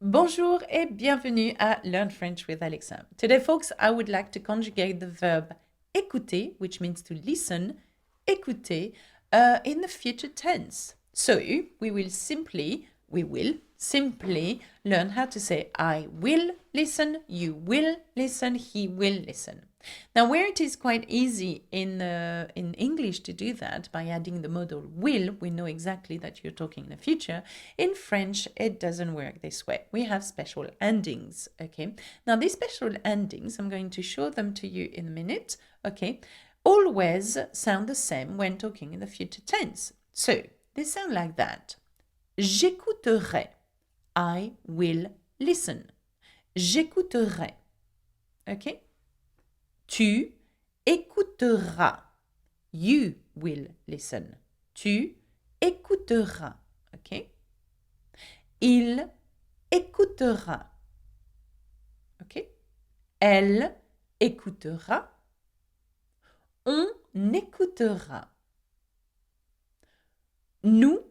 Bonjour et bienvenue à Learn French with Alexa. Today, folks, I would like to conjugate the verb écouter, which means to listen, écouter, in the future tense. So we will simply learn how to say I will listen, you will listen, he will listen. Now, where it is quite easy in English to do that by adding the modal will, we know exactly that you're talking in the future. In French, it doesn't work this way. We have special endings, okay? Now, these special endings, I'm going to show them to you in a minute, okay? Always sound the same when talking in the future tense. So, they sound like that. J'écouterai. I will listen. J'écouterai. Okay? Tu écouteras. You will listen. Tu écouteras. Okay? Il écoutera. Okay? Elle écoutera. On écoutera. Nous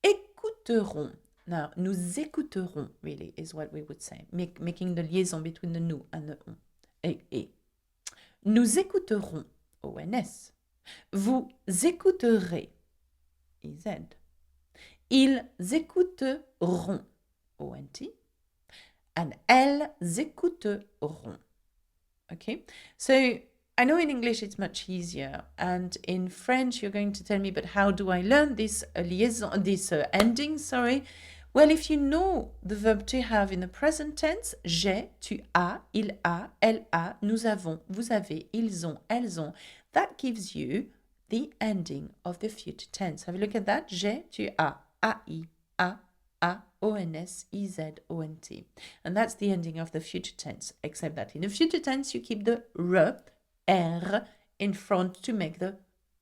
écouterons. Now, nous écouterons, really, is what we would say, making the liaison between the nous and the on. Et. Nous écouterons, ONS. Vous écouterez, IZ. Ils écouteront, ONT. And elles écouteront. Okay? So, I know in English it's much easier, and in French you're going to tell me, but how do I learn this liaison, this ending, sorry? Well, if you know the verb to have in the present tense, j'ai, tu as, il a, elle a, nous avons, vous avez, ils ont, elles ont, that gives you the ending of the future tense. Have a look at that. J'ai, tu as, ai, a, ons, iz, ont. And that's the ending of the future tense, except that in the future tense you keep the r in front to make the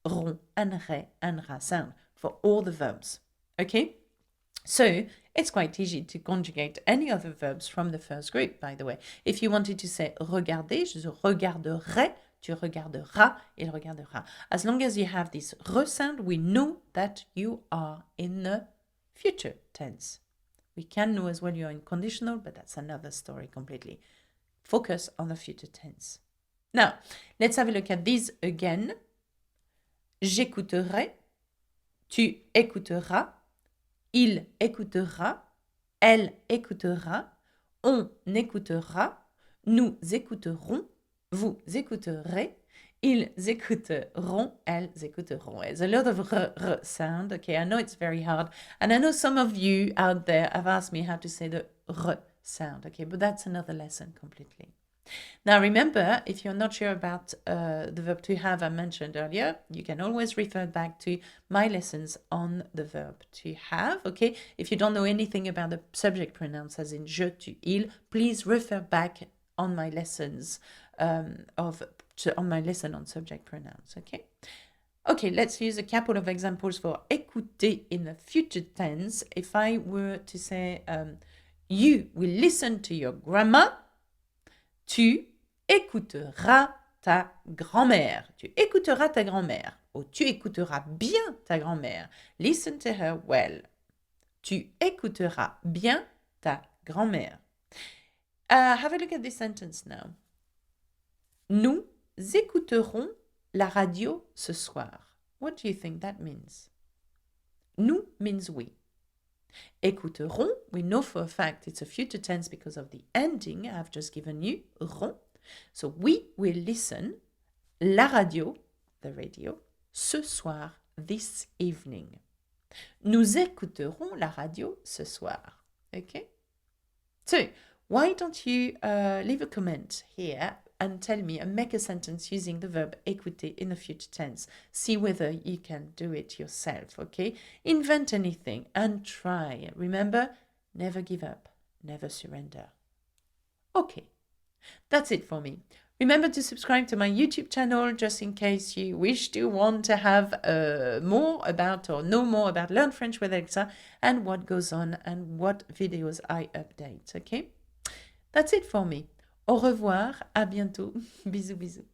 ron and re and ra sound for all the verbs. Okay? So it's quite easy to conjugate any other verbs from the first group, by the way. If you wanted to say regarder, je regarderai, tu regarderas, il regardera. As long as you have this re sound, we know that you are in the future tense. We can know as well you're in conditional, but that's another story completely. Focus on the future tense. Now, let's have a look at these again. J'écouterai, tu écouteras, il écoutera, elle écoutera, on écoutera, nous écouterons, vous écouterez, ils écouteront, elles écouteront. There's a lot of r sound. Okay, I know it's very hard. And I know some of you out there have asked me how to say the r sound. Okay, but that's another lesson completely. Now, remember, if you're not sure about the verb to have I mentioned earlier, you can always refer back to my lessons on the verb to have, okay? If you don't know anything about the subject pronouns, as in je, tu, il, please refer back on my lessons on my lesson on subject pronouns, okay? Okay, let's use a couple of examples for écouter in the future tense. If I were to say, you will listen to your grandma, tu écouteras ta grand-mère. Tu écouteras ta grand-mère. Ou tu écouteras bien ta grand-mère. Listen to her well. Tu écouteras bien ta grand-mère. Have a look at this sentence now. Nous écouterons la radio ce soir. What do you think that means? Nous means we. Écouteront, we know for a fact it's a future tense because of the ending I've just given you, ron. So we will listen, la radio, the radio, ce soir, this evening. Nous écouterons la radio ce soir. Okay? So, why don't you leave a comment here and tell me and make a sentence using the verb écouter in the future tense. See whether you can do it yourself, okay? Invent anything and try. Remember, never give up, never surrender. Okay, that's it for me. Remember to subscribe to my YouTube channel just in case you wish to want to have more about or know more about Learn French with Alexa and what goes on and what videos I update, okay? That's it for me. Au revoir, à bientôt. Bisous, bisous.